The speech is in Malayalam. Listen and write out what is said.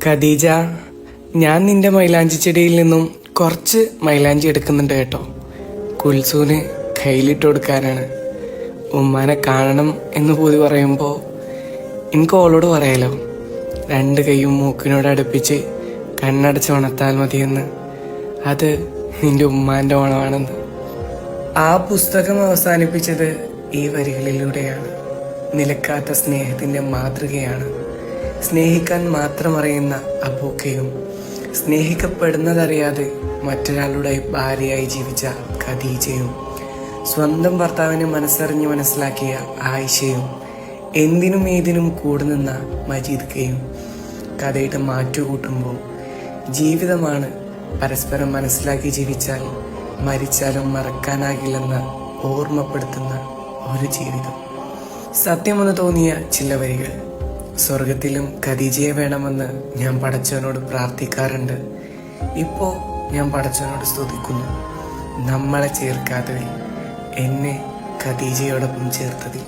ഖദീജ, ഞാൻ നിന്റെ മൈലാഞ്ചി ചെടിയിൽ നിന്നും കുറച്ച് മൈലാഞ്ചി എടുക്കുന്നുണ്ട് കേട്ടോ. കുൽസൂന് കയ്യിലിട്ട് കൊടുക്കാനാണ്. ഉമ്മാനെ കാണണം എന്ന് പോയി പറയുമ്പോൾ എനിക്ക് ഓളോട് പറയാലോ, രണ്ട് കൈയും മൂക്കിനോട് അടുപ്പിച്ച് കണ്ണടച്ച് ഉണർത്താൽ മതിയെന്ന്. അത് നിന്റെ ഉമ്മാൻ്റെ ഓണമാണെന്ന്. ആ പുസ്തകം അവസാനിപ്പിച്ചത് ഈ വരികളിലൂടെയാണ്. നിലക്കാത്ത സ്നേഹത്തിൻ്റെ മാതൃകയാണ്. സ്നേഹിക്കാൻ മാത്രം അറിയുന്ന അബൂക്കയും സ്നേഹിക്കപ്പെടുന്നതറിയാതെ മറ്റൊരാളുടെ ഭാര്യയായി ജീവിച്ച ഖദീജയും സ്വന്തം ഭർത്താവിനെ മനസ്സറിഞ്ഞ് മനസ്സിലാക്കിയ ആയിഷയും എന്തിനും ഏതിനും കൂടെ നിന്ന മജീദ്ക്കയും കഥയുടെ മാറ്റുകൂട്ടുമ്പോൾ ജീവിതമാണ് പരസ്പരം മനസ്സിലാക്കി ജീവിച്ചാൽ മരിച്ചാലും മറക്കാനാകില്ലെന്ന് ഓർമ്മപ്പെടുത്തുന്ന ഒരു ജീവിതം. സത്യമെന്ന് തോന്നിയ ചില വരികൾ. സ്വർഗത്തിലും ഖദീജയെ വേണമെന്ന് ഞാൻ പടച്ചവനോട് പ്രാർത്ഥിക്കാറുണ്ട്. ഇപ്പോൾ ഞാൻ പടച്ചവനോട് സ്തുതിക്കുന്നു, നമ്മളെ ചേർക്കാത്തതിൽ, എന്നെ ഖദീജയോടൊപ്പം ചേർത്തതിൽ.